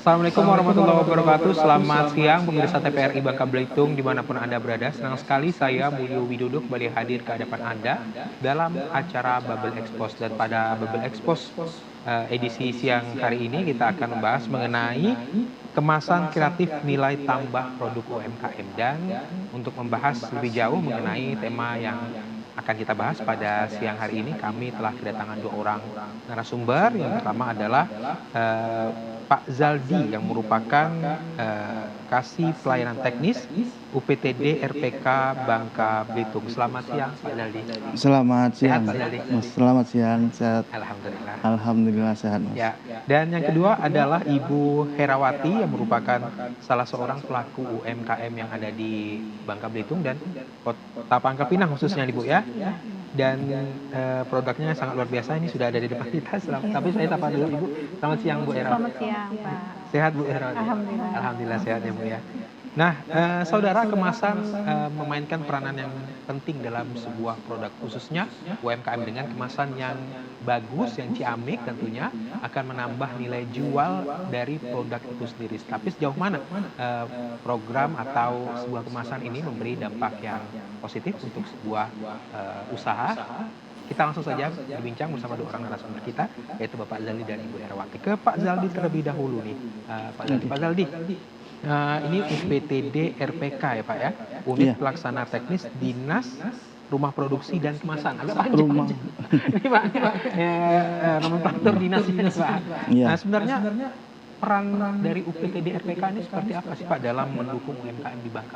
Assalamualaikum warahmatullahi wabarakatuh. Selamat siang pemirsa TPRI Bangka Belitung dimanapun Anda berada. Senang sekali saya Mulyo Widodo kembali hadir ke hadapan Anda dalam acara Bubble Expose. Dan pada Bubble Expose edisi siang hari ini kita akan membahas mengenai kemasan kreatif nilai tambah produk UMKM. Dan untuk membahas lebih jauh mengenai tema yang akan kita bahas pada siang hari ini, kami telah kedatangan dua orang narasumber. Yang pertama adalah eh, Pak Zaldi yang merupakan kasih pelayanan teknis UPTD RPK Bangka Belitung. Selamat siang Pak Zaldi. Selamat Sehat siang, Pak Zaldi? Mas. Selamat siang, sehat. Alhamdulillah. Alhamdulillah sehat, Mas. Ya, dan yang kedua adalah Ibu Herawati yang merupakan salah seorang pelaku UMKM yang ada di Bangka Belitung dan Kota Pangkal Pinang khususnya Ibu ya. Dan produknya sangat luar biasa, ini sudah ada di depan kita. Tapi saya sapa dulu Ibu. Selamat siang Bu Herawati. Selamat siang, Pak. Sehat Bu Herawati? Alhamdulillah. Alhamdulillah sehat ya Bu ya. Nah, saudara, kemasan memainkan peranan yang penting dalam sebuah produk, khususnya UMKM dengan kemasan yang bagus, yang ciamik tentunya akan menambah nilai jual dari produk itu sendiri. Tapi sejauh mana program atau sebuah kemasan ini memberi dampak yang positif untuk sebuah usaha? Kita langsung saja berbincang bersama dua orang narasumber kita, yaitu Bapak Zaldi dan Ibu Herawati. Ke Pak Zaldi terlebih dahulu nih, Pak Zaldi. Ini UPTD RPK ya Pak ya, Unit Pelaksana Teknis Dinas Rumah Produksi dan Kemasan. Agak panjang. Ini Pak, nomenklatur dinasnya Pak. Nah, sebenarnya peran dari UPTD RPK ini seperti apa sih Pak dalam mendukung UMKM di Bangka?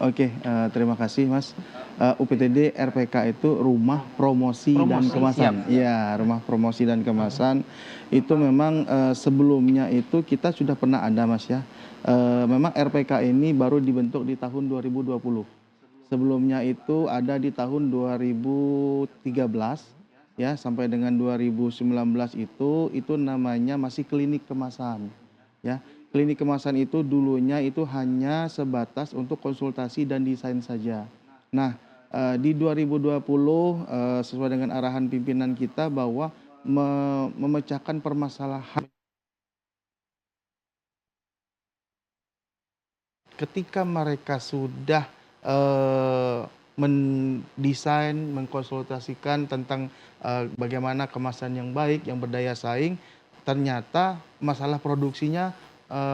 Oke, terima kasih Mas. UPTD RPK itu Rumah Promosi dan Kemasan. Iya, Rumah Promosi dan Kemasan itu memang sebelumnya itu kita sudah pernah ada Mas ya. Memang RPK ini baru dibentuk di tahun 2020. Sebelumnya itu ada di tahun 2013 ya sampai dengan 2019 itu namanya masih klinik kemasan ya. Klinik kemasan itu dulunya itu hanya sebatas untuk konsultasi dan desain saja. Nah, di 2020 sesuai dengan arahan pimpinan kita bahwa memecahkan permasalahan ketika mereka sudah mendesain, mengkonsultasikan tentang bagaimana kemasan yang baik, yang berdaya saing, ternyata masalah produksinya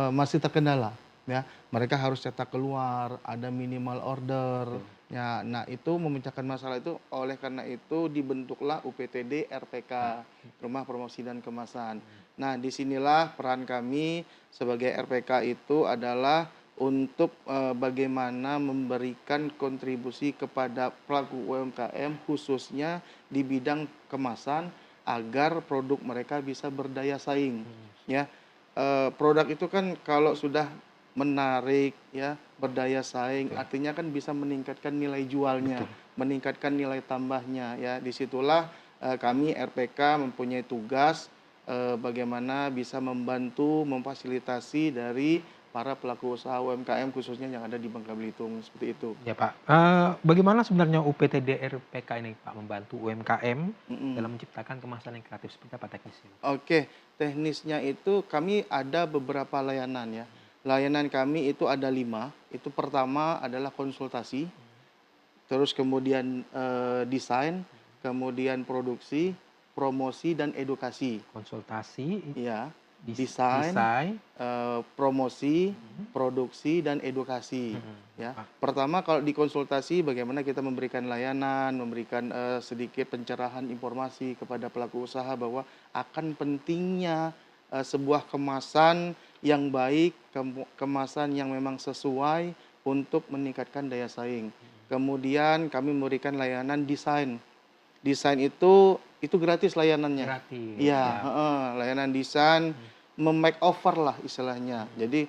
masih terkendala. Ya, mereka harus cetak keluar, ada minimal order. Ya, nah itu memecahkan masalah itu. Oleh karena itu dibentuklah UPTD RPK, Rumah Promosi dan Kemasan. Nah, disinilah peran kami sebagai RPK itu adalah untuk bagaimana memberikan kontribusi kepada pelaku UMKM khususnya di bidang kemasan agar produk mereka bisa berdaya saing. Ya, produk itu kan kalau sudah menarik ya, berdaya saing, artinya kan bisa meningkatkan nilai jualnya, meningkatkan nilai tambahnya ya. Disitulah kami RPK mempunyai tugas bagaimana bisa membantu memfasilitasi dari para pelaku usaha UMKM khususnya yang ada di Bangka Belitung, seperti itu. Ya Pak, bagaimana sebenarnya UPTD RPK ini Pak membantu UMKM dalam menciptakan kemasan yang kreatif, seperti apa teknisnya? Oke, teknisnya itu kami ada beberapa layanan ya. Layanan kami itu ada 5. Itu pertama adalah konsultasi, terus kemudian desain, kemudian produksi, promosi dan edukasi. Konsultasi, Ya, desain, promosi, produksi dan edukasi. Ya, pertama kalau di konsultasi bagaimana kita memberikan layanan, memberikan sedikit pencerahan informasi kepada pelaku usaha bahwa akan pentingnya sebuah kemasan yang baik, kemasan yang memang sesuai untuk meningkatkan daya saing. Kemudian kami memberikan layanan desain. Desain itu gratis layanannya. Gratis. Iya, layanan desain, memakeover lah istilahnya. Jadi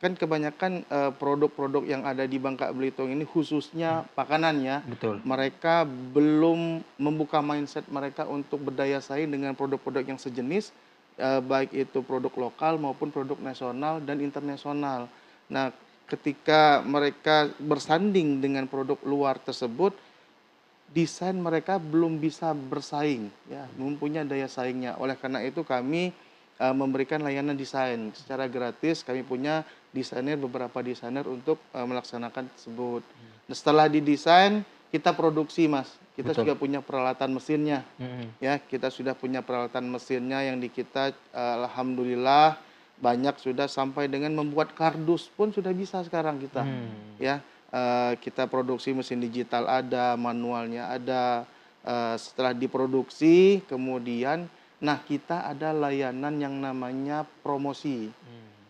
kan kebanyakan produk-produk yang ada di Bangka Belitung ini khususnya makanan ya. Betul. Mereka belum membuka mindset mereka untuk berdaya saing dengan produk-produk yang sejenis, baik itu produk lokal maupun produk nasional dan internasional. Nah, ketika mereka bersanding dengan produk luar tersebut, desain mereka belum bisa bersaing, ya, mempunyai daya saingnya. Oleh karena itu kami memberikan layanan desain secara gratis. Kami punya beberapa desainer untuk melaksanakan tersebut. Nah, setelah didesain, kita produksi, Mas. Kita Betul. juga punya peralatan mesinnya. Mm-mm. Ya, kita sudah punya peralatan mesinnya yang di kita, alhamdulillah banyak sudah sampai dengan membuat kardus pun sudah bisa sekarang kita. Ya, kita produksi mesin digital ada, manualnya ada. Setelah diproduksi, kemudian, nah kita ada layanan yang namanya promosi.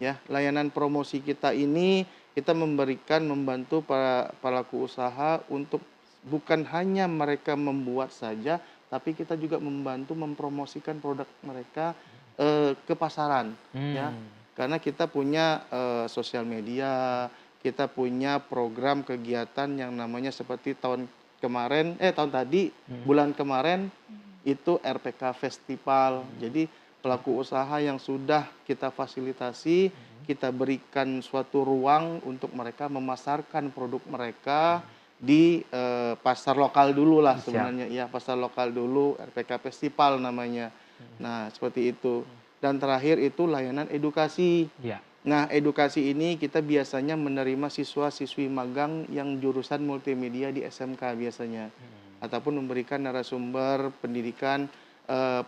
Ya, layanan promosi kita ini kita membantu para pelaku usaha untuk bukan hanya mereka membuat saja, tapi kita juga membantu mempromosikan produk mereka ke pasaran, ya. Karena kita punya sosial media, kita punya program kegiatan yang namanya seperti tahun tadi, bulan kemarin itu RPK Festival. Jadi pelaku usaha yang sudah kita fasilitasi, kita berikan suatu ruang untuk mereka memasarkan produk mereka di pasar lokal dulu lah sebenarnya. Ya, pasar lokal dulu, RPK Festival namanya. Nah, seperti itu. Dan terakhir itu layanan edukasi. Ya. Nah, edukasi ini kita biasanya menerima siswa-siswi magang yang jurusan multimedia di SMK biasanya. Ataupun memberikan narasumber pendidikan,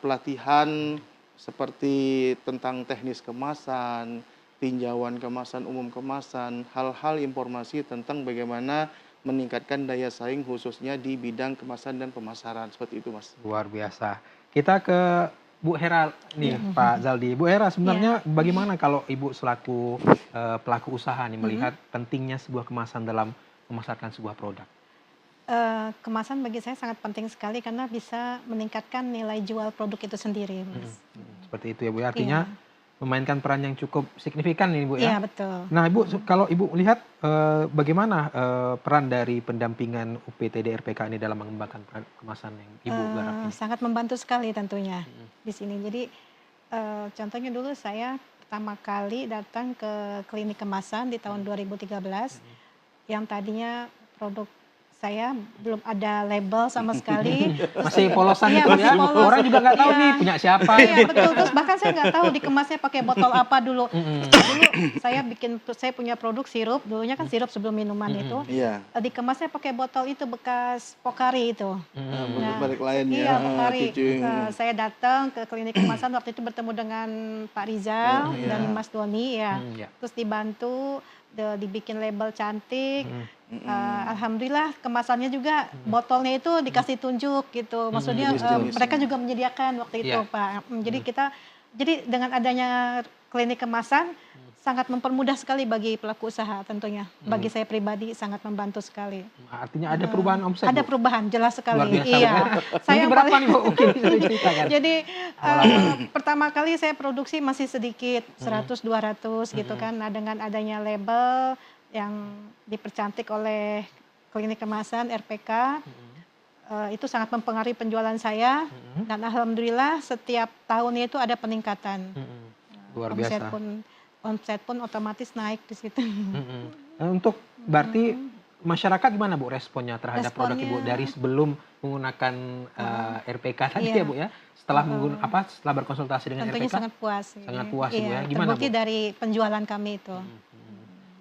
pelatihan seperti tentang teknis kemasan, tinjauan kemasan, umum kemasan, hal-hal informasi tentang bagaimana meningkatkan daya saing khususnya di bidang kemasan dan pemasaran. Seperti itu, Mas. Luar biasa. Kita ke Bu Hera nih, Pak Zaldi. Bu Hera, sebenarnya bagaimana kalau Ibu selaku pelaku usaha nih melihat pentingnya sebuah kemasan dalam memasarkan sebuah produk? Kemasan bagi saya sangat penting sekali karena bisa meningkatkan nilai jual produk itu sendiri, Mas. Seperti itu ya Bu, artinya memainkan peran yang cukup signifikan nih Bu ya. Iya, betul. Nah Ibu, kalau Ibu lihat bagaimana peran dari pendampingan UPTD RPK ini dalam mengembangkan kemasan yang Ibu garap ini? Sangat membantu sekali tentunya di sini. Jadi contohnya dulu saya pertama kali datang ke klinik kemasan di tahun 2013 yang tadinya produk saya belum ada label sama sekali. Masih polosan Iya, gitu masih ya. polos. Orang juga nggak tahu Iya. nih punya siapa. Iya, betul. Terus bahkan saya nggak tahu dikemasnya pakai botol apa dulu. Dulu saya punya produk sirup, dulunya kan sirup sebelum minuman itu. Iya. Dikemasnya pakai botol itu bekas Pocari itu. Balik lainnya. Iya, Pocari. Cucing. Saya datang ke klinik kemasan waktu itu bertemu dengan Pak Rizal dan Mas Doni ya. Terus dibantu dibikin label cantik. Alhamdulillah kemasannya juga botolnya itu dikasih tunjuk gitu. Maksudnya mereka juga menyediakan waktu itu, Pak. Jadi dengan adanya klinik kemasan sangat mempermudah sekali bagi pelaku usaha tentunya. Bagi saya pribadi sangat membantu sekali. Artinya ada perubahan omset, Ada Bu? perubahan jelas sekali. Luar biasa, Iya. Saya berapa nih Bu? Oke, bisa diceritakan. Jadi pertama kali saya produksi masih sedikit, 100-200 gitu kan. Nah, dengan adanya label yang dipercantik oleh klinik kemasan RPK, itu sangat mempengaruhi penjualan saya. Dan alhamdulillah setiap tahunnya itu ada peningkatan. Luar biasa. Omset pun otomatis naik di situ. Untuk berarti masyarakat gimana Bu responnya terhadap produk Ibu dari sebelum menggunakan RPK tadi ya Bu ya? Setelah setelah berkonsultasi dengan Tentunya RPK? sangat puas. Sangat puas Ibu ya. Iya, Gimana terbukti Bu? dari penjualan kami itu.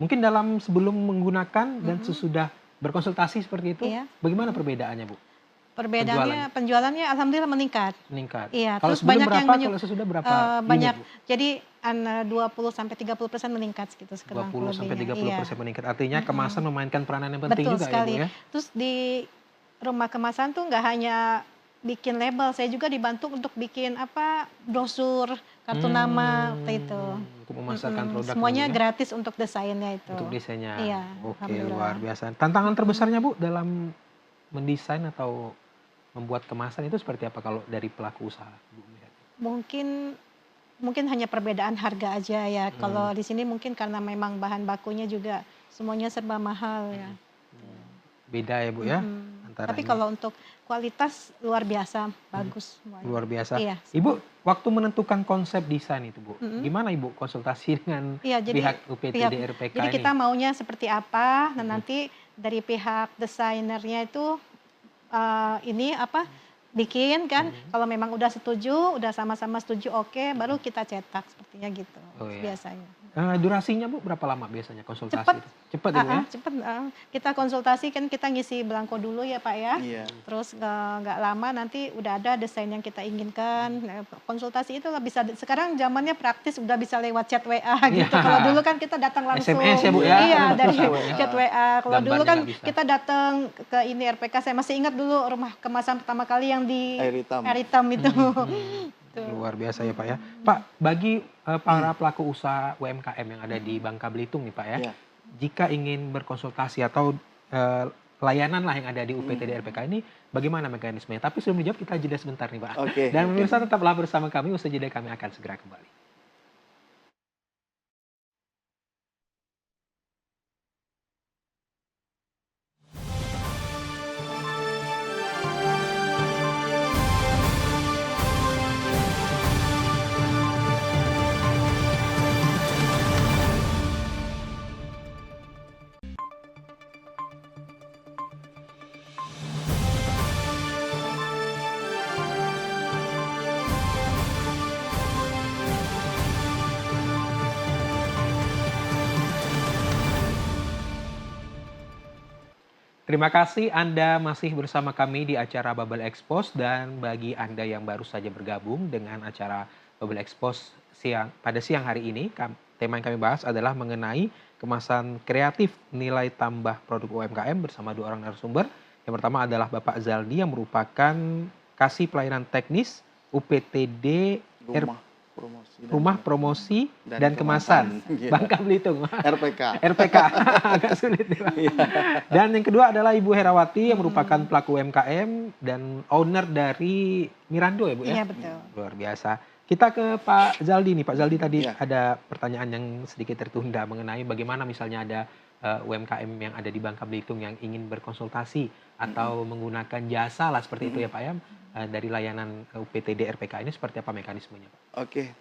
Mungkin dalam sebelum menggunakan dan sesudah berkonsultasi seperti itu, bagaimana perbedaannya Bu? Perbedaannya penjualannya alhamdulillah meningkat. Meningkat. Iya, Kalau terus sebelum banyak berapa, yang kalau sesudah berapa? banyak. Unit, Bu? Jadi 20-30% meningkat gitu sekarang 20-30% meningkat. Artinya kemasan memainkan peranan yang penting Betul juga sekali. ya Bu ya. Terus di rumah kemasan tuh nggak hanya bikin label, saya juga dibantu untuk bikin brosur, kartu nama waktu itu. Untuk memasarkan produk Semuanya Bu, ya? gratis untuk desainnya itu. Untuk desainnya. Iya, Oke, alhamdulillah. luar biasa. Tantangan terbesarnya Bu dalam mendesain atau membuat kemasan itu seperti apa kalau dari pelaku usaha Bu melihat? Mungkin hanya perbedaan harga aja ya. Kalau di sini mungkin karena memang bahan bakunya juga semuanya serba mahal ya. Beda ya Bu ya? Tapi kalau untuk kualitas luar biasa, bagus semuanya. Luar biasa. Iya. Ibu, waktu menentukan konsep desain itu Bu, gimana Ibu konsultasi dengan pihak UPTD RPK jadi ini? kita maunya seperti apa, dan nanti dari pihak desainernya itu bikin kan, kalau memang udah setuju, udah sama-sama setuju oke, baru kita cetak sepertinya gitu Oh ya. biasanya. Durasinya Bu berapa lama biasanya konsultasi Cepet. itu? Cepet ya Bu ya? Cepet, kita konsultasi kan kita ngisi belangko dulu ya Pak ya, Iya. terus nggak lama nanti udah ada desain yang kita inginkan. Nah, konsultasi itu bisa sekarang zamannya praktis udah bisa lewat chat WA gitu. Iya. Kalau dulu kan kita datang langsung. SMS ya Bu ya? Iya dari WA. chat WA. Kalau dulu Gambarnya kan nggak bisa. kita datang ke ini RPK, saya masih ingat dulu rumah kemasan pertama kali yang di Air hitam. Air Hitam itu. Tuh. Luar biasa ya Pak ya. Pak, bagi para pelaku usaha UMKM yang ada di Bangka Belitung nih Pak ya, Iya. jika ingin berkonsultasi atau layanan lah yang ada di UPTD RPK ini, bagaimana mekanismenya? Tapi sebelum dijawab kita jeda sebentar nih Pak. Oke. Dan pemirsa tetaplah bersama kami, usai jeda kami akan segera kembali. Terima kasih Anda masih bersama kami di acara Bubble Expose, dan bagi Anda yang baru saja bergabung dengan acara Bubble Expose pada siang hari ini, tema yang kami bahas adalah mengenai kemasan kreatif nilai tambah produk UMKM bersama dua orang narasumber. Yang pertama adalah Bapak Zaldi yang merupakan kasih pelayanan teknis UPTD Rumah Promosi dan Kemasan Iya. Bangka Belitung. RPK. RPK agak sulit ya, Pak. Dan yang kedua adalah Ibu Herawati yang merupakan pelaku UMKM dan owner dari Mirando ya Bu ya? Iya betul. Luar biasa. Kita ke Pak Zaldi nih. Pak Zaldi tadi Iya. ada pertanyaan yang sedikit tertunda mengenai bagaimana misalnya ada UMKM yang ada di Bangka Belitung yang ingin berkonsultasi atau menggunakan jasa lah seperti itu ya Pak ya, dari layanan UPTD RPK ini seperti apa mekanismenya Pak? Oke,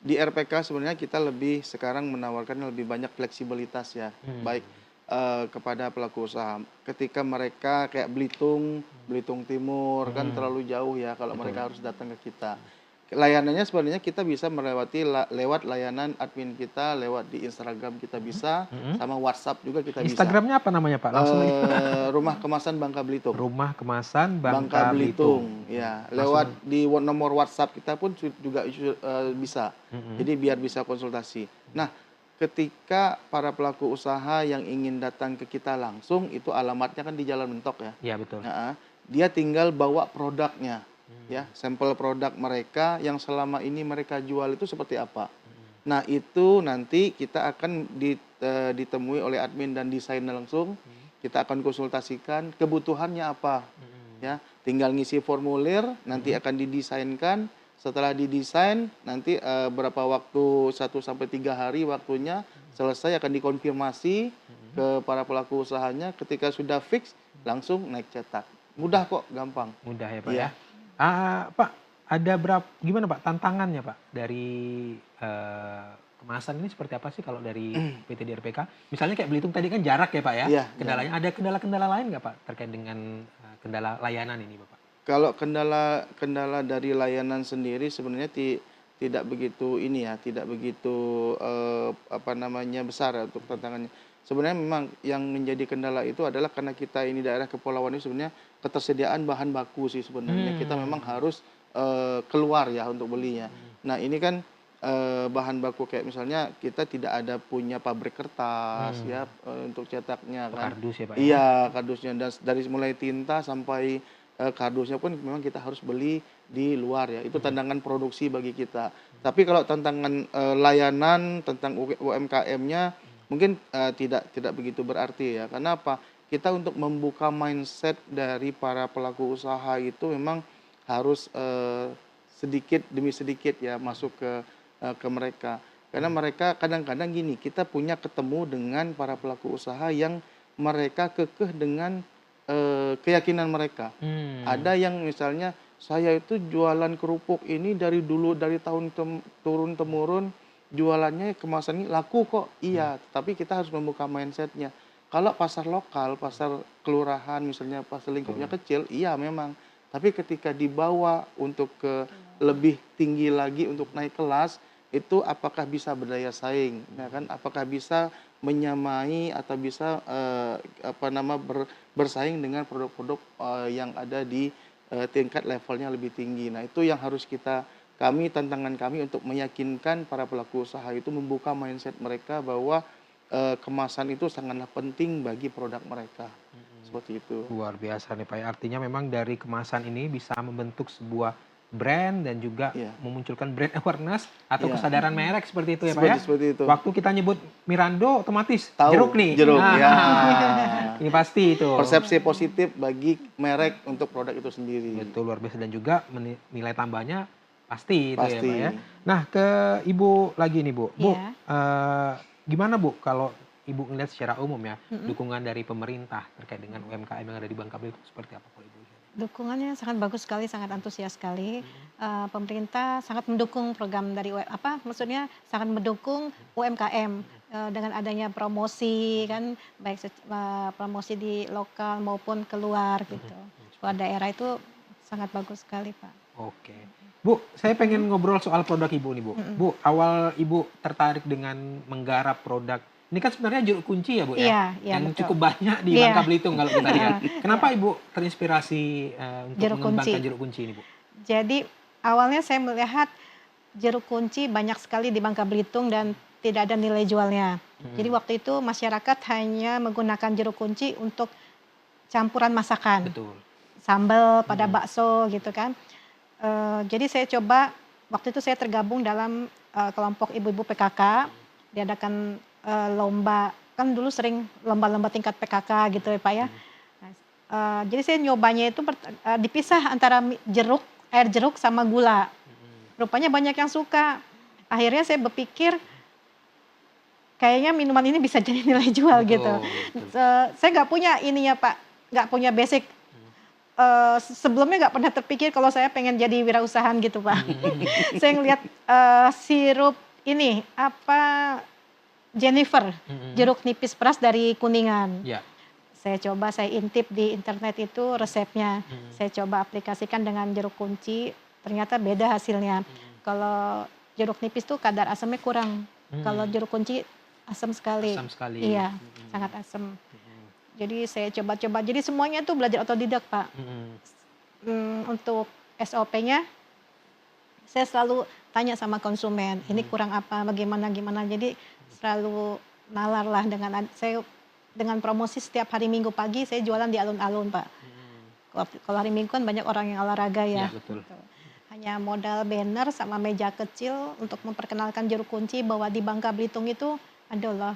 di RPK sebenarnya kita lebih sekarang menawarkan lebih banyak fleksibilitas ya, baik kepada pelaku usaha. Ketika mereka kayak Belitung Timur kan terlalu jauh ya kalau mereka harus datang ke kita. Layanannya sebenarnya kita bisa melewati lewat layanan admin kita, lewat di Instagram kita bisa, sama WhatsApp juga kita bisa. Instagramnya apa namanya Pak? Langsung aja. Rumah Kemasan Bangka Belitung. Rumah Kemasan Bangka Bangka Belitung. Ya, lewat di nomor WhatsApp kita pun juga bisa. Jadi biar bisa konsultasi. Nah, ketika para pelaku usaha yang ingin datang ke kita langsung, itu alamatnya kan di Jalan Mentok ya. Iya betul. Nah, dia tinggal bawa produknya, ya, sampel produk mereka yang selama ini mereka jual itu seperti apa. Nah, itu nanti kita akan ditemui oleh admin dan desainer langsung. Kita akan konsultasikan kebutuhannya apa, ya. Tinggal ngisi formulir, nanti akan didesainkan. Setelah didesain, nanti berapa waktu 1-3 hari waktunya selesai akan dikonfirmasi ke para pelaku usahanya. Ketika sudah fix, langsung naik cetak. Mudah kok, gampang. Mudah ya Pak Iya. ya. Pak, ada gimana Pak tantangannya Pak dari kemasan ini seperti apa sih kalau dari PT DRPK? Misalnya kayak Belitung tadi kan jarak ya Pak ya. Iya, Kendalanya ada kendala-kendala lain nggak Pak terkait dengan kendala layanan ini Bapak? Kalau kendala dari layanan sendiri sebenarnya tidak begitu tidak begitu besar ya untuk tantangannya. Sebenarnya memang yang menjadi kendala itu adalah karena kita ini daerah kepulauan ini sebenarnya ketersediaan bahan baku sih sebenarnya. Kita memang harus keluar ya untuk belinya. Nah, ini kan bahan baku kayak misalnya kita tidak ada punya pabrik kertas ya untuk cetaknya kan. Kardus ya Pak? Iya, kardusnya, dan dari mulai tinta sampai kardusnya pun memang kita harus beli di luar ya. Itu tantangan produksi bagi kita. Tapi kalau tantangan layanan tentang UMKM-nya mungkin tidak begitu berarti ya. Karena apa? Kita untuk membuka mindset dari para pelaku usaha itu memang harus sedikit demi sedikit ya masuk ke mereka. Karena mereka kadang-kadang gini, kita punya ketemu dengan para pelaku usaha yang mereka kekeh dengan keyakinan mereka. Ada yang misalnya saya itu jualan kerupuk ini dari dulu, dari tahun turun-temurun jualannya kemasan ini laku kok. Iya, tapi kita harus membuka mindsetnya. Kalau pasar lokal, pasar kelurahan misalnya, pasar lingkupnya kecil, iya memang. Tapi ketika dibawa untuk ke lebih tinggi lagi untuk naik kelas, itu apakah bisa berdaya saing, ya kan? Apakah bisa menyamai atau bisa bersaing dengan produk-produk yang ada di tingkat levelnya lebih tinggi. Nah, itu yang harus tantangan kami untuk meyakinkan para pelaku usaha itu membuka mindset mereka bahwa kemasan itu sangatlah penting bagi produk mereka. Seperti itu. Luar biasa nih Pak. Artinya memang dari kemasan ini bisa membentuk sebuah brand dan juga memunculkan brand awareness atau kesadaran merek seperti itu ya Pak ya. Seperti itu. Waktu kita nyebut Mirando otomatis tahu jeruk nih. Jeruk, ya. Ini pasti itu. Persepsi positif bagi merek untuk produk itu sendiri. Betul, luar biasa, dan juga nilai tambahnya pasti itu ya Pasti. Pak ya. Nah, ke Ibu lagi nih Bu. Bu, gimana Bu kalau Ibu ngelihat secara umum ya, dukungan dari pemerintah terkait dengan UMKM yang ada di Bangka Belitung seperti apa kalau Ibu lihat? Dukungannya sangat bagus sekali, sangat antusias sekali. Pemerintah sangat mendukung program dari maksudnya sangat mendukung UMKM dengan adanya promosi kan, baik promosi di lokal maupun keluar gitu. Keluar daerah itu sangat bagus sekali Pak. Oke. Bu, saya pengen ngobrol soal produk Ibu nih Bu. Bu, awal Ibu tertarik dengan menggarap produk, ini kan sebenarnya jeruk kunci ya Bu ya? Iya, yang betul. cukup banyak di Bangka Belitung kalau kita lihat. Kenapa Ibu terinspirasi untuk Jeruk mengembangkan kunci. jeruk kunci ini Bu? Jadi awalnya saya melihat jeruk kunci banyak sekali di Bangka Belitung dan tidak ada nilai jualnya. Jadi waktu itu masyarakat hanya menggunakan jeruk kunci untuk campuran masakan. Betul. Sambal pada bakso gitu kan. Jadi saya coba, waktu itu saya tergabung dalam kelompok ibu-ibu PKK, diadakan lomba, kan dulu sering lomba-lomba tingkat PKK gitu ya Pak ya. Jadi saya nyobanya itu dipisah antara air jeruk sama gula. Rupanya banyak yang suka. Akhirnya saya berpikir kayaknya minuman ini bisa jadi nilai jual gitu. Saya nggak punya ininya Pak, nggak punya basic. Sebelumnya nggak pernah terpikir kalau saya pengen jadi wirausahaan gitu Pak. Saya ngelihat sirup ini Jennifer, jeruk nipis peras dari Kuningan. Saya coba, saya intip di internet itu resepnya. Saya coba aplikasikan dengan jeruk kunci, ternyata beda hasilnya. Kalau jeruk nipis tuh kadar asamnya kurang. Kalau jeruk kunci asam sekali. Asam sekali. Iya, sangat asam. Jadi saya coba-coba. Jadi semuanya tuh belajar otodidak Pak. Untuk SOP-nya, saya selalu tanya sama konsumen, ini kurang apa, bagaimana. Jadi selalu nalar lah dengan promosi setiap hari Minggu pagi saya jualan di alun-alun Pak. Kalau hari Minggu kan banyak orang yang olahraga ya. Betul. Gitu. Hanya modal banner sama meja kecil untuk memperkenalkan jeruk kunci bahwa di Bangka Belitung itu ada loh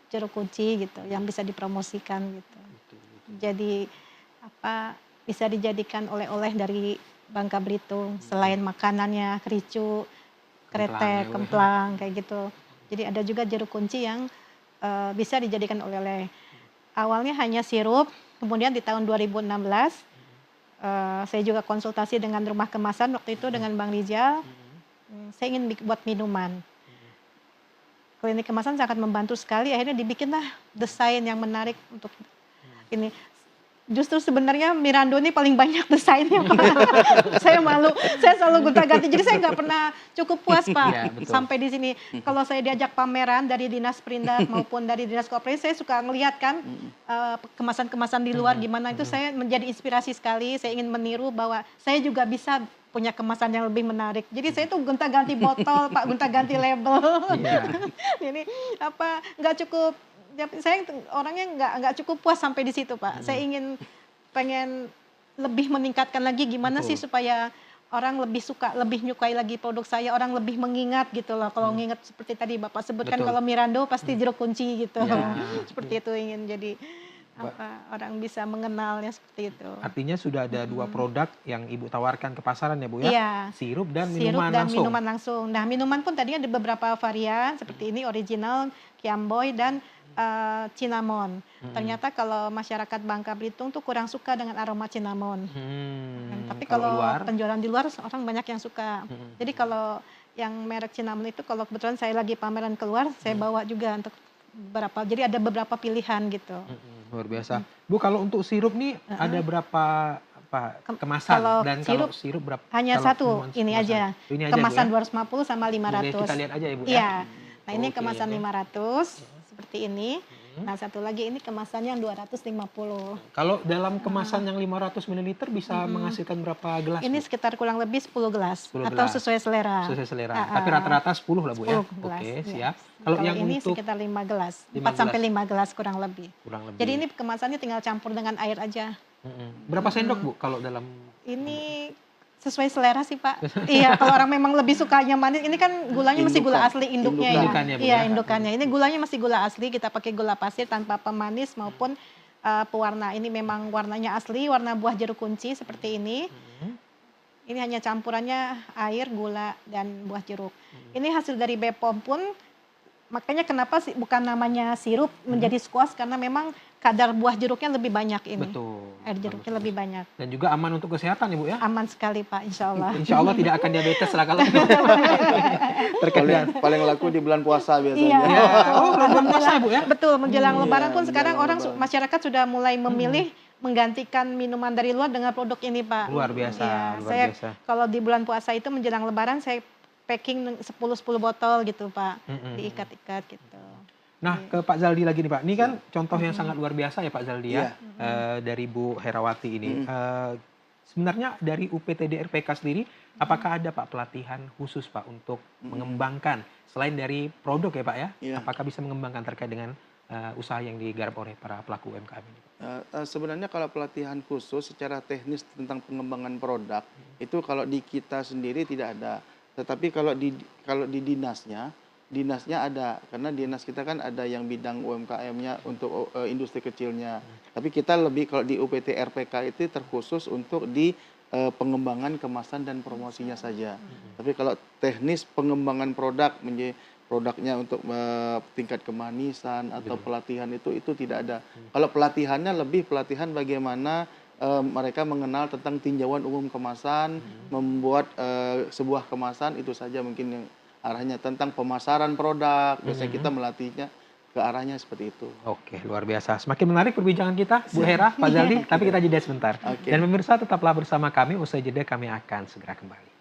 jeruk kunci gitu yang bisa dipromosikan gitu. Jadi bisa dijadikan oleh-oleh dari Bangka Belitung selain makanannya, kericu, kretek, kemplang kayak gitu. Jadi ada juga jeruk kunci yang bisa dijadikan oleh-oleh. Awalnya hanya sirup, kemudian di tahun 2016 saya juga konsultasi dengan rumah kemasan waktu itu dengan Bang Rizal. Saya ingin buat minuman. Klinik kemasan sangat membantu sekali, akhirnya dibikinlah desain yang menarik untuk ini. Justru sebenarnya Mirando ini paling banyak desainnya Pak. Saya malu, saya selalu gonta-ganti. Jadi saya nggak pernah cukup puas Pak sampai di sini. Kalau saya diajak pameran dari Dinas Perindak maupun dari Dinas Koperasi, saya suka ngelihat kan kemasan-kemasan di luar gimana, itu saya menjadi inspirasi sekali. Saya ingin meniru bahwa saya juga bisa punya kemasan yang lebih menarik. Jadi saya tuh gonta-ganti botol Pak, gonta-ganti label. Ini nggak cukup. Saya orangnya nggak cukup puas sampai di situ Pak. Saya pengen lebih meningkatkan lagi gimana sih supaya orang lebih suka, lebih nyukai lagi produk saya, orang lebih mengingat gitu loh. Kalau mengingat seperti tadi Bapak sebutkan, kalau Mirando pasti jeruk kunci gitu. Seperti itu, ingin jadi orang bisa mengenalnya seperti itu. Artinya sudah ada 2 produk yang Ibu tawarkan ke pasaran ya Bu ya? Iya. Sirup dan Minuman langsung. Nah, minuman pun tadinya ada beberapa varian seperti ini, original, Kiamboy dan cinnamon. Ternyata kalau masyarakat Bangka Belitung tuh kurang suka dengan aroma cinnamon. Tapi kalau penjualan di luar orang banyak yang suka. Jadi kalau yang merek cinnamon itu kalau kebetulan saya lagi pameran keluar, saya bawa juga untuk beberapa. Jadi ada beberapa pilihan gitu. Luar biasa. Bu, kalau untuk sirup nih ada berapa berapa Kem- kemasan kalau dan sirup kalau sirup berapa? hanya Kalau satu, ini kemasan. aja. Ini aja, Bu, Kemasan ya? 250 sama Boleh 500. kita lihat aja ya, Bu, ya? Iya. Nah, ini Oke, kemasan ya. 500 seperti ini. Hmm. Nah, satu lagi ini kemasan yang 250. Kalau dalam kemasan yang 500 ml bisa menghasilkan berapa gelas, Ini Bu? sekitar kurang lebih 10 gelas 10 atau gelas. sesuai selera. Sesuai selera. Ah, Tapi ah. rata-rata 10 lah, Bu, ya? 10 gelas. Oke, Iya. siap. Kalau yang ini untuk sekitar 5 gelas, 5 4 sampai gelas. 5 gelas kurang lebih. kurang lebih. Jadi ini kemasannya tinggal campur dengan air aja. Berapa sendok, Bu, kalau dalam Ini sesuai selera sih, Pak. Iya, kalau orang memang lebih sukanya manis, ini kan gulanya masih gula asli induknya ya. Indukannya, Bu, Iya, ya? indukannya. Ini gulanya masih gula asli, kita pakai gula pasir tanpa pemanis maupun pewarna. Ini memang warnanya asli, warna buah jeruk kunci seperti ini. Ini hanya campurannya air, gula, dan buah jeruk. Ini hasil dari BPOM pun, makanya kenapa sih bukan namanya sirup menjadi squash, karena memang kadar buah jeruknya lebih banyak ini. Betul. Air jeruknya lebih banyak. Dan juga aman untuk kesehatan, Ibu, ya? Aman sekali, Pak, insya Allah. Insya Allah tidak akan diabetes lah kalau terkadang. Paling laku di bulan puasa biasanya. Iya. Ya, oh, bulan puasa, Bu, ya? Betul, menjelang Iya, Lebaran pun sekarang menjelang orang Lebaran. masyarakat sudah mulai memilih menggantikan minuman dari luar dengan produk ini, Pak. Luar biasa, Iya, luar saya biasa. kalau di bulan puasa itu menjelang Lebaran saya packing 10 botol gitu, Pak. Diikat-ikat gitu. Nah, ke Pak Zaldi lagi nih, Pak. Ini kan contoh yang sangat luar biasa ya, Pak Zaldi, ya, dari Bu Herawati ini. Sebenarnya dari UPTD RPK sendiri, apakah ada, Pak, pelatihan khusus, Pak, untuk mengembangkan selain dari produk ya, Pak, ya? Iya. Apakah bisa mengembangkan terkait dengan usaha yang digarap oleh para pelaku UMKM ini? Sebenarnya kalau pelatihan khusus secara teknis tentang pengembangan produk itu kalau di kita sendiri tidak ada. Tetapi kalau di dinasnya ada, karena dinas kita kan ada yang bidang UMKM-nya untuk industri kecilnya. Tapi kita lebih kalau di UPT RPK itu terkhusus untuk di pengembangan kemasan dan promosinya saja. Tapi kalau teknis pengembangan produk menjadi produknya untuk tingkat kemanisan atau pelatihan itu tidak ada. Kalau pelatihannya lebih pelatihan bagaimana mereka mengenal tentang tinjauan umum kemasan, membuat sebuah kemasan, itu saja mungkin yang arahnya tentang pemasaran produk. Biasanya kita melatihnya ke arahnya seperti itu. Oke, luar biasa. Semakin menarik perbincangan kita, Bu Hera, Pak Zaldi, tapi kita jeda sebentar. Oke. Dan pemirsa tetaplah bersama kami, usai jeda kami akan segera kembali.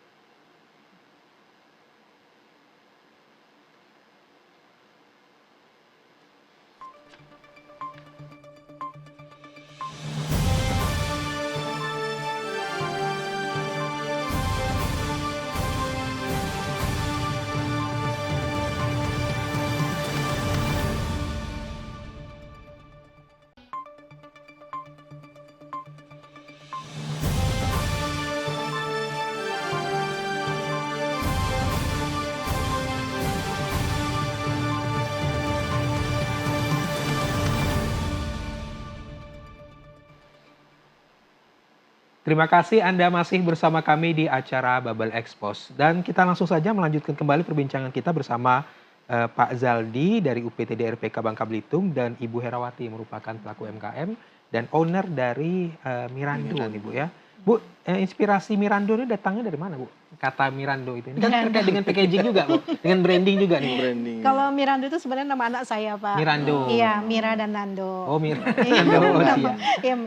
Terima kasih Anda masih bersama kami di acara Bubble Expose. Dan kita langsung saja melanjutkan kembali perbincangan kita bersama Pak Zaldi dari UPTD RPK Bangka Belitung dan Ibu Herawati yang merupakan pelaku UMKM dan owner dari Mirando nih, Bu, ya. Bu, inspirasi Mirando ini datangnya dari mana, Bu? Kata Mirando itu. Ini kan terkait dengan packaging juga, Bu. Dengan branding juga nih, Bu. Branding. Kalau Mirando itu sebenarnya nama anak saya, Pak. Mirando. Iya, Mira dan Nando. Oh, Mirando. Nama, iya,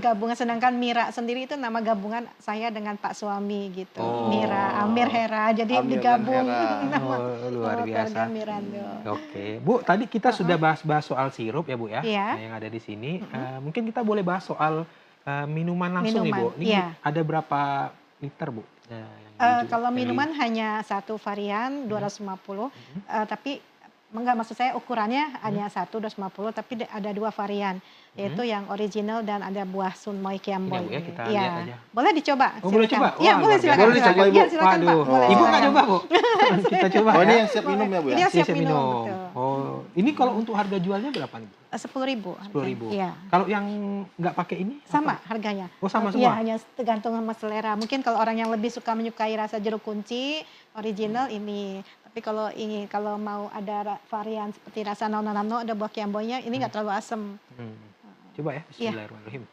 gabungan. Sedangkan Mira sendiri itu nama gabungan saya dengan Pak suami gitu. Oh. Mira, Amir Hera. Jadi Amir dan digabung Hera. nama Oh, luar keluarga biasa. Mirando. Oke, Bu, tadi kita sudah bahas-bahas soal sirup ya, Bu, ya, Iya. yang ada di sini. Mungkin kita boleh bahas soal minuman langsung nih, Bu. Minuman, Ini iya. ada berapa liter, Bu? Yang Kalau yang minuman hanya satu varian 250, tapi enggak, maksud saya ukurannya hanya 250, tapi ada 2 varian, yaitu yang original dan ada buah sunmoy kiamboy. Ini, Bu, ya, kita Iya. lihat aja. Boleh dicoba? Oh, boleh silakan. coba? Iya, Wah, boleh, luar biasa. silakan. Boleh dicoba, Ibu? Iya, silakan, Pak. Waduh, Boleh, Ibu nggak silakan. coba, Bu? Kita coba Oh, ini ya. yang siap minum ya, Bu ya? Ini yang siap minum, betul. Oh, ini kalau untuk harga jualnya berapa nih, Bu? 10.000. 10.000. Iya. Kalau yang nggak pakai ini? Sama apa? harganya. Oh, sama Iya, semua? hanya tergantung sama selera. Mungkin kalau orang yang lebih suka menyukai rasa jeruk kunci original ini. Tapi kalau mau ada varian seperti rasa nano-nano, ada buah kiamboynya, ini nggak terlalu asam. Coba ya, Iya. bismillahirrahmanirrahim.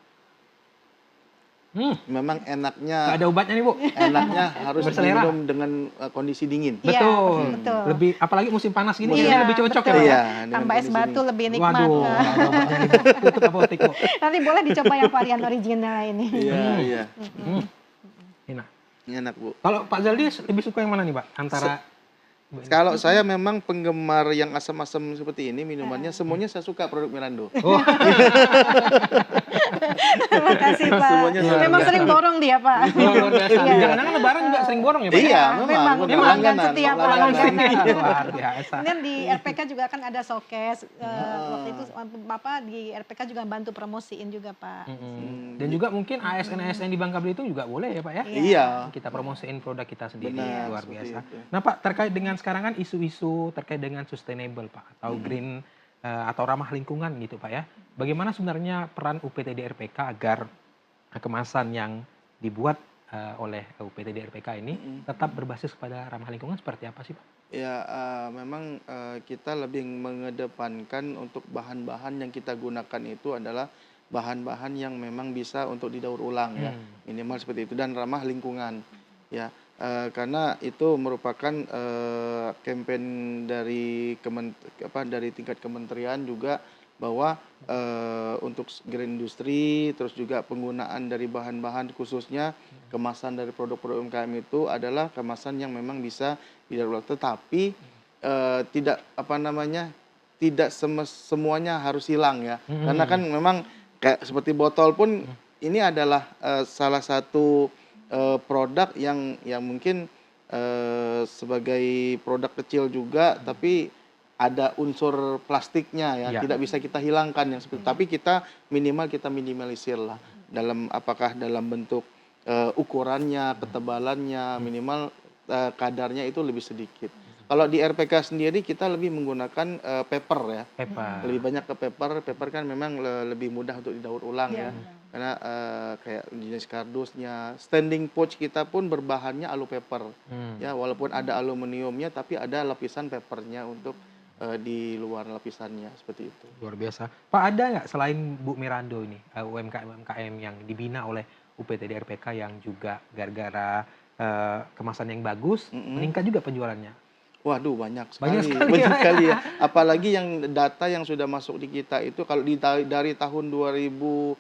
Memang Nggak enaknya ada obatnya nih, Bu. harus Berselera. diminum dengan kondisi dingin. Iya, Betul. betul. Lebih apalagi musim panas gini Musim- ini lebih cocok ya, betul. Pak. Iya, dengan Tambah es kondisi batu dingin. lebih nikmat. Waduh, nggak ada obatnya nih, Bu. Tutup apotek, Bu. Nanti boleh dicoba yang varian original ini. Iya, iya. Hmm. Enak. Enak, Bu. Kalau Pak Zaldi lebih suka yang mana nih, Pak? Antara Kalau saya memang penggemar yang asam-asam seperti ini, minumannya semuanya saya suka produk Mirando. Oh, Terima kasih Pak. Semuanya luar Memang biasa. sering borong dia Pak. luar biasa. Iya. Jangan-jangan lebaran juga sering borong ya, Pak? Iya, memang benar, pelanggan langganan, setia, Pak, langganan. langganan. Luar biasa. Kemudian di RPK juga kan ada showcase. Waktu itu Bapak di RPK juga bantu promosiin juga Pak. Dan juga mungkin ASN-ASN di Bangka Belitung juga boleh ya, Pak ya? Iya. Kita promosiin produk kita sendiri. Benar, Luar seperti biasa. itu. Nah, Pak, terkait dengan sekarang kan isu-isu terkait dengan sustainable, Pak, atau green atau ramah lingkungan gitu, Pak ya. Bagaimana sebenarnya peran UPTD RPK agar kemasan yang dibuat oleh UPTD RPK ini tetap berbasis pada ramah lingkungan seperti apa sih, Pak? Ya, memang kita lebih mengedepankan untuk bahan-bahan yang kita gunakan itu adalah bahan-bahan yang memang bisa untuk didaur ulang ya, minimal seperti itu dan ramah lingkungan ya. Karena itu merupakan campaign dari dari tingkat kementerian juga bahwa untuk green industry terus juga penggunaan dari bahan-bahan khususnya kemasan dari produk-produk UMKM itu adalah kemasan yang memang bisa didaur ulang, tetapi tidak tidak semuanya harus hilang ya, karena kan memang kayak seperti botol pun ini adalah salah satu produk yang mungkin sebagai produk kecil juga, tapi ada unsur plastiknya ya, tidak bisa kita hilangkan yang seperti, tapi kita minimalisir lah apakah dalam bentuk ukurannya, ketebalannya, minimal kadarnya itu lebih sedikit. Kalau di RPK sendiri kita lebih menggunakan paper ya. Lebih banyak ke paper. Paper kan memang lebih mudah untuk didaur ulang ya. Karena kayak jenis kardusnya, standing pouch kita pun berbahannya alu paper. Ya, walaupun ada aluminiumnya tapi ada lapisan papernya untuk di luar lapisannya seperti itu. Luar biasa. Pak, ada nggak selain Bu Mirando ini UMKM yang dibina oleh UPTD RPK yang juga gara-gara kemasan yang bagus meningkat juga penjualannya? Waduh, banyak Banyak sekali, sekali. banyak sekali ya. Apalagi yang data yang sudah masuk di kita itu kalau dari tahun 2013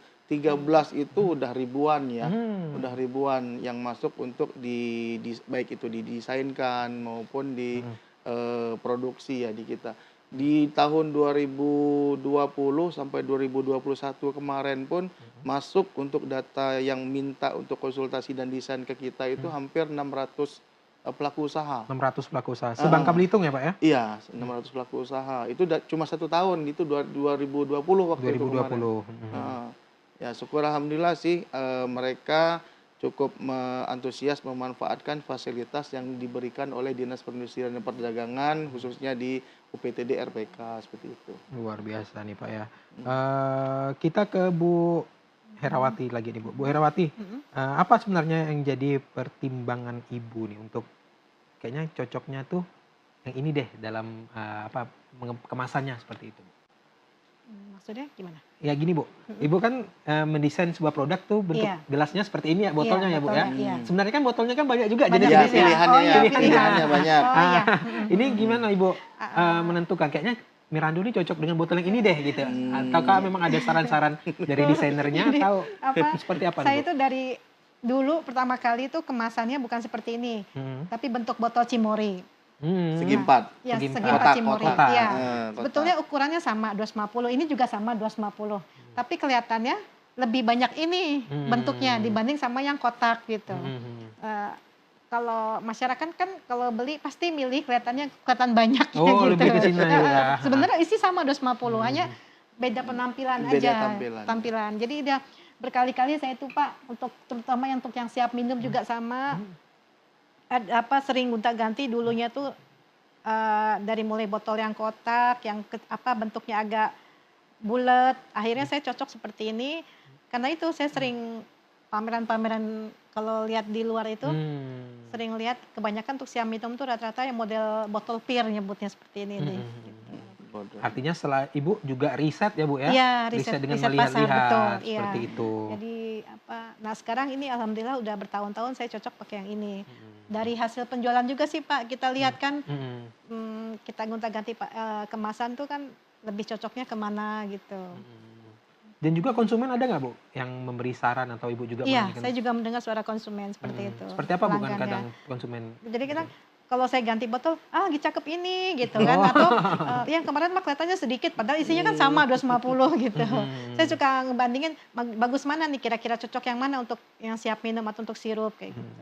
itu udah ribuan ya, udah ribuan yang masuk untuk baik itu didesainkan maupun di produksi ya di kita. Di tahun 2020 sampai 2021 kemarin pun masuk untuk data yang minta untuk konsultasi dan desain ke kita itu hampir 600 pelaku usaha. 600 pelaku usaha. Sebangka Belitung ya, Pak ya? Iya, 600 pelaku usaha. Itu cuma 1 tahun, itu 2020 waktu itu kemarin. 2020. Ya, syukur alhamdulillah sih mereka cukup antusias memanfaatkan fasilitas yang diberikan oleh Dinas Perindustrian dan Perdagangan, khususnya di UPTD RPK, seperti itu. Luar biasa nih, Pak ya. Kita ke Bu Herawati lagi nih, Bu. Bu Herawati, apa sebenarnya yang jadi pertimbangan Ibu nih untuk kayaknya cocoknya tuh yang ini deh dalam kemasannya seperti itu? Maksudnya gimana? Ya gini, Bu. Ibu kan mendesain sebuah produk tuh bentuk gelasnya seperti ini ya, botolnya ya, Bu ya. Sebenarnya Sebenarnya kan botolnya kan banyak juga banyak jenis-jenisnya. Pilihannya ya, pilihannya banyak. Ini gimana Ibu menentukan kayaknya Mirando ini cocok dengan botol yang ini deh gitu. Ataukah memang ada saran-saran dari desainernya atau seperti apa? Saya itu dari dulu pertama kali itu kemasannya bukan seperti ini, tapi bentuk botol Cimory. Segi 4. Ya, Segi segi 4 Cimory. kotak. Ya. Sebetulnya ukurannya sama 250. Ini juga sama 250. Tapi kelihatannya lebih banyak ini bentuknya dibanding sama yang kotak gitu. Kalau masyarakat kan kalau beli pasti milih kelihatan banyak gitu. Lebih ke sini ya. Sebenarnya isi sama 250, hanya beda penampilan aja. Tampilan. Jadi dia berkali-kali saya itu Pak, terutama untuk yang siap minum juga sama. Sering gonta-ganti dulunya tuh dari mulai botol yang kotak, yang bentuknya agak bulat. Akhirnya saya cocok seperti ini. Karena itu saya sering pameran-pameran kalau lihat di luar itu sering lihat kebanyakan untuk siap minum tuh rata-rata yang model botol peer nyebutnya seperti ini nih. Gitu. Artinya setelah Ibu juga riset ya Bu ya? Iya, riset dengan riset pasar, melihat-lihat betul, seperti itu. Jadi apa. Nah sekarang ini alhamdulillah udah bertahun-tahun saya cocok pakai yang ini. Dari hasil penjualan juga sih Pak, kita lihat kan kita gonta-ganti kemasan tuh kan lebih cocoknya kemana gitu. Dan juga konsumen ada nggak Bu yang memberi saran atau Ibu juga Iya, menanyakan? saya juga mendengar suara konsumen seperti itu. Seperti apa bukan pelanggannya. kadang konsumen? Jadi kita kalau saya ganti botol, lagi cakep ini gitu kan, atau yang kemarin mah kelihatannya sedikit, padahal isinya kan sama 250 gitu. Saya suka ngebandingin bagus mana nih, kira-kira cocok yang mana untuk yang siap minum atau untuk sirup kayak gitu.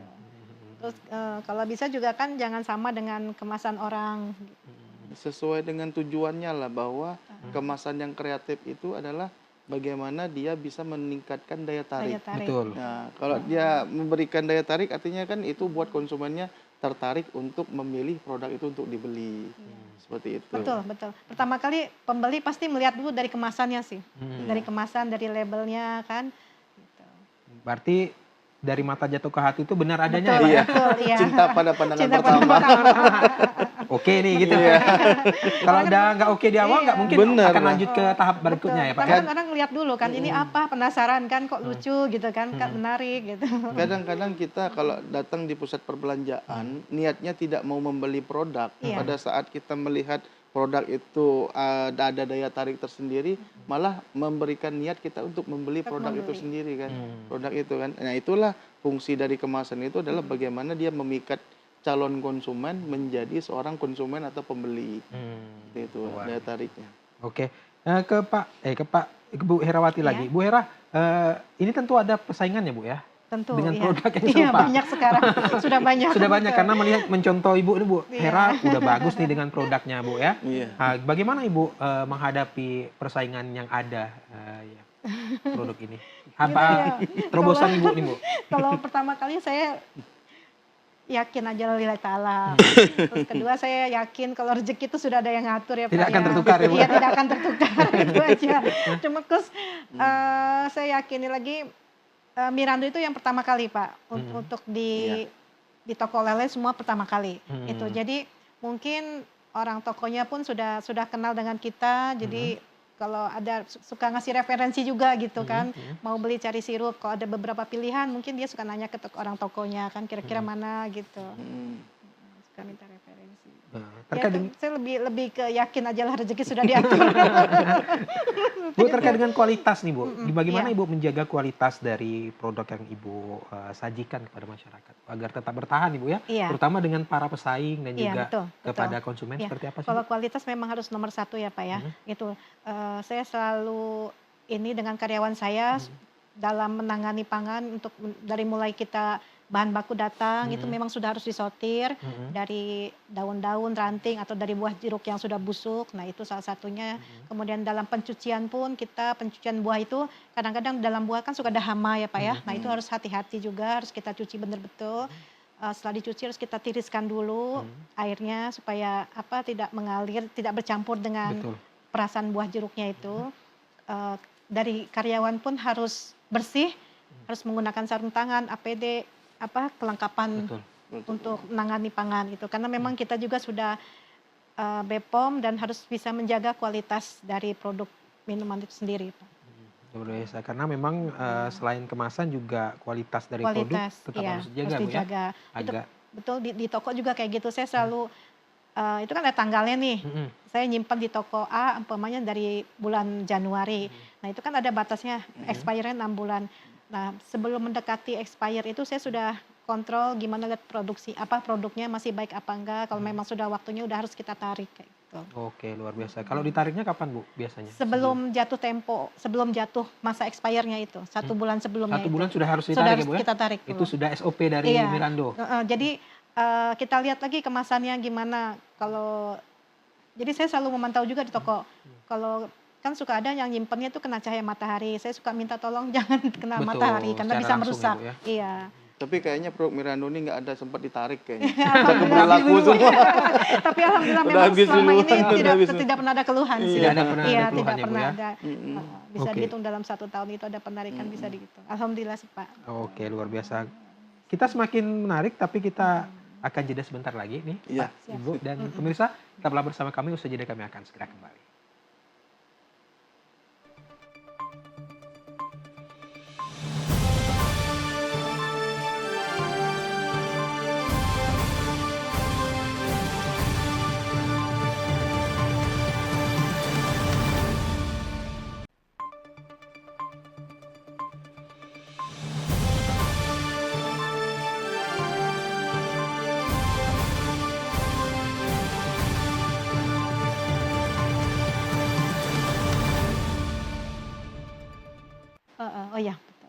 Terus kalau bisa juga kan jangan sama dengan kemasan orang. Sesuai dengan tujuannya lah, bahwa kemasan yang kreatif itu adalah bagaimana dia bisa meningkatkan daya tarik. Daya tarik. Betul. Nah, kalau dia memberikan daya tarik, artinya kan itu buat konsumennya tertarik untuk memilih produk itu untuk dibeli. Seperti itu. Betul, betul. Pertama kali pembeli pasti melihat dulu dari kemasannya sih. Dari kemasan, dari labelnya kan. Gitu. Berarti dari mata jatuh ke hati itu benar adanya Betul, ya Pak ya? betul, iya. Cinta pada pandangan Cinta pada pertama. Oke nih gitu. Kalau udah nggak oke di awal nggak mungkin Bener, akan Pak. lanjut ke tahap berikutnya ya Pak ya? Pertama kan orang lihat dulu kan, ini apa, penasaran kan, kok lucu gitu kan, kan menarik gitu. Kadang-kadang kita kalau datang di pusat perbelanjaan, niatnya tidak mau membeli produk. Iya. Pada saat kita melihat produk itu ada daya tarik tersendiri, malah memberikan niat kita untuk membeli produk itu sendiri kan. Produk itu kan. Nah, itulah fungsi dari kemasan itu adalah bagaimana dia memikat calon konsumen menjadi seorang konsumen atau pembeli. Seperti itu daya tariknya. Oke. Ke Bu Herawati lagi. Bu Hera, ini tentu ada persaingannya Bu ya? Tentu, dengan iya. produk yang Iya, serupa. banyak sekarang. Sudah banyak. Sudah banyak karena melihat mencontoh Ibu ini Bu. Iya. Hera udah bagus nih dengan produknya Bu ya. Iya. Nah, bagaimana Ibu menghadapi persaingan yang ada ya, produk ini? Apa terobosan Ibu nih Bu? Kalau pertama kali saya yakin aja lillahi ta'ala. Terus kedua saya yakin kalau rezeki itu sudah ada yang ngatur ya Pak. Tidak akan ya. tertukar ya Bu? Iya, tidak akan tertukar. Itu aja. Cuma terus saya yakini lagi Mirando itu yang pertama kali Pak. Untuk di toko lele semua pertama kali. Itu. Jadi mungkin orang tokonya pun sudah kenal dengan kita. Jadi kalau ada suka ngasih referensi juga gitu kan, mau beli cari sirup, kalau ada beberapa pilihan mungkin dia suka nanya ke orang tokonya kan kira-kira mana gitu. Suka minta referensi. Terkait Ya, saya lebih ke yakin aja lah rezeki sudah diatur. Bu, terkait dengan kualitas nih Bu, bagaimana iya. Ibu menjaga kualitas dari produk yang Ibu sajikan kepada masyarakat agar tetap bertahan Ibu ya, Iya. terutama dengan para pesaing dan Iya, juga betul. kepada konsumen Iya. seperti apa sih? Kalau Bu? kualitas memang harus nomor satu ya Pak ya. Itu saya selalu ini dengan karyawan saya dalam menangani pangan untuk dari mulai kita bahan baku datang itu memang sudah harus disortir dari daun-daun ranting atau dari buah jeruk yang sudah busuk. Nah itu salah satunya. Kemudian dalam pencucian pun pencucian buah itu kadang-kadang dalam buah kan suka ada hama ya Pak ya. Nah itu harus hati-hati juga, harus kita cuci benar-betul. Setelah dicuci harus kita tiriskan dulu airnya supaya tidak mengalir, tidak bercampur dengan perasan buah jeruknya itu. Dari karyawan pun harus bersih, harus menggunakan sarung tangan, APD, kelengkapan untuk menangani pangan itu. Karena memang kita juga sudah BPOM dan harus bisa menjaga kualitas dari produk minuman itu sendiri, Pak. Luar biasa, karena memang selain kemasan juga kualitas dari produk tetap harus dijaga, Bu ya. Itu, betul di toko juga kayak gitu. Saya selalu itu kan ada tanggalnya nih. Saya nyimpan di toko A umpamanya dari bulan Januari. Nah, itu kan ada batasnya, expire-nya 6 bulan. Nah, sebelum mendekati expire itu saya sudah kontrol gimana lihat produknya masih baik apa enggak. Kalau memang sudah waktunya udah harus kita tarik kayak gitu. Oke, luar biasa. Kalau ditariknya kapan Bu biasanya? Sebelum jatuh tempo, sebelum jatuh masa expire-nya itu, 1 bulan sebelumnya. 1 bulan sudah harus sudah ditarik harus ya Bu ya? kita tarik dulu. Itu sudah SOP dari Mirando. Jadi kita lihat lagi kemasannya gimana. Jadi saya selalu memantau juga di toko. Kalau kan suka ada yang nyimpennya itu kena cahaya matahari. Saya suka minta tolong jangan kena matahari karena bisa merusak. Ya, iya. Tapi kayaknya produk Mirando ini nggak ada sempat ditarik kayaknya. Alhamdulillah laku semua. Tapi alhamdulillah Udah memang habis selama dulu. ini Udah habis. tidak pernah ada keluhan sih. Tidak ada pernah ada Iya, keluhan tidak ya, Bu pernah ya? ada. Bisa Oke. dihitung dalam 1 tahun itu ada penarikan bisa dihitung. Alhamdulillah sih Pak. Oke, luar biasa. Kita semakin menarik, tapi kita akan jeda sebentar lagi nih, Iya. Pak, Ibu, dan pemirsa. Tetaplah bersama kami, usai jeda kami akan segera kembali.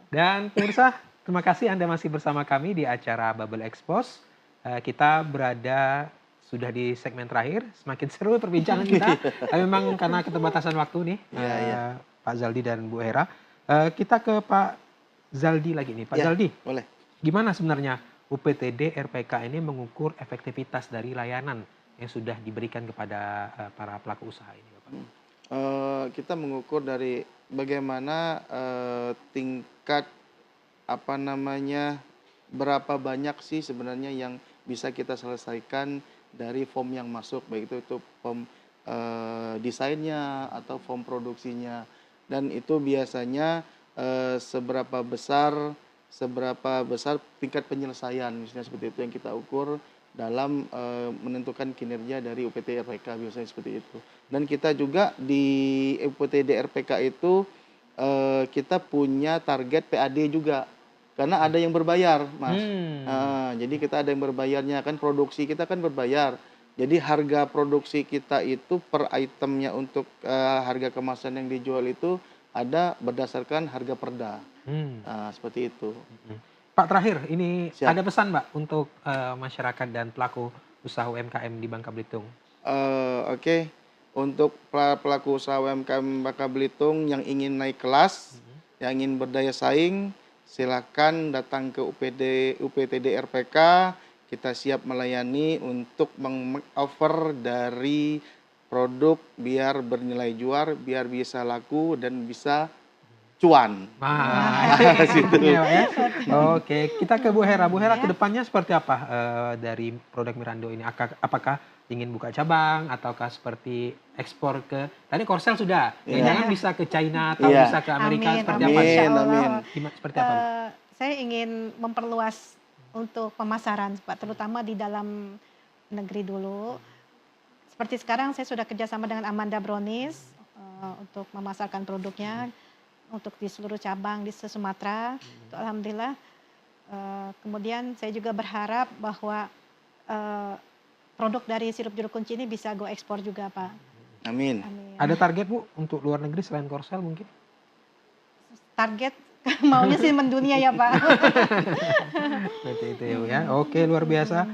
Dan pemirsa, terima kasih Anda masih bersama kami di acara Bubble Expose. Kita berada sudah di segmen terakhir, semakin seru perbincangan kita. Tapi memang karena keterbatasan waktu nih, Pak Zaldi dan Bu Hera. Kita ke Pak Zaldi lagi nih. Pak Zaldi, boleh. Gimana sebenarnya UPTD RPK ini mengukur efektivitas dari layanan yang sudah diberikan kepada para pelaku usaha ini, Bapak? Kita mengukur dari bagaimana tingkat berapa banyak sih sebenarnya yang bisa kita selesaikan dari form yang masuk, baik itu form desainnya atau form produksinya, dan itu biasanya seberapa besar tingkat penyelesaian, misalnya seperti itu yang kita ukur dalam menentukan kinerja dari UPTD RPK, biasanya seperti itu. Dan kita juga di UPTD RPK itu kita punya target PAD juga, karena ada yang berbayar, Mas. Jadi kita ada yang berbayarnya, kan produksi kita kan berbayar. Jadi harga produksi kita itu per itemnya untuk harga kemasan yang dijual itu ada berdasarkan harga perda. Seperti itu. Pak, terakhir ini Siap. ada pesan Mbak untuk masyarakat dan pelaku usaha UMKM di Bangka Belitung. Oke. Untuk pelaku usaha UMKM Bangka Belitung yang ingin naik kelas, yang ingin berdaya saing, silakan datang ke UPTD RPK. Kita siap melayani untuk meng-offer dari produk biar bernilai jual, biar bisa laku dan bisa cuan. Situ ya, Pak ya. Oke, kita ke Bu Hera. Bu Hera, kedepannya seperti apa dari produk Mirando ini? Apakah ingin buka cabang ataukah seperti ekspor ke tadi Korsel sudah, jangan bisa ke China atau bisa ke Amerika, seperti apa? Amin. Seperti apa, Bu? Saya ingin memperluas untuk pemasaran, Pak, terutama di dalam negeri dulu. Seperti sekarang saya sudah kerjasama dengan Amanda Brownies untuk memasarkan produknya untuk di seluruh cabang di Sumatera. Alhamdulillah. Kemudian saya juga berharap bahwa produk dari sirup jeruk kunci ini bisa go ekspor juga, Pak. Amin. Ada target, Bu, untuk luar negeri selain Korsel mungkin? Target maunya sih mendunia ya, Pak. Seperti itu ya. Oke, luar biasa.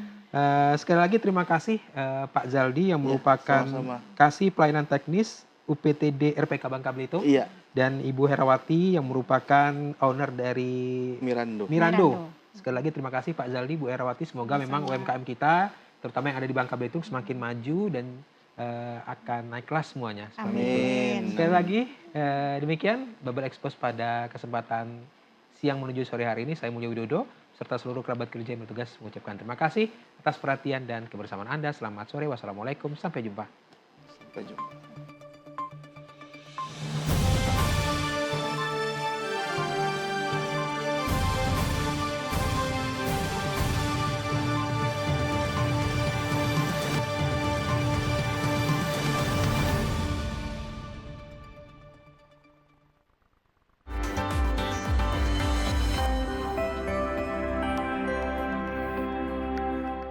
Sekali lagi terima kasih Pak Zaldi yang merupakan Kasih Pelayanan Teknis UPTD RPK Bangka Belitung. Dan Ibu Herawati yang merupakan owner dari Mirando. Sekali lagi terima kasih Pak Zaldi, Bu Herawati. Semoga memang UMKM kita, terutama yang ada di Bangka Belitung, semakin maju dan akan naik kelas semuanya. Amin. Sekali lagi demikian Bubble Expose pada kesempatan siang menuju sore hari ini. Saya Mulyo Widodo serta seluruh kerabat kerja yang bertugas mengucapkan terima kasih atas perhatian dan kebersamaan Anda. Selamat sore. Wassalamualaikum. Sampai jumpa. Sampai jumpa.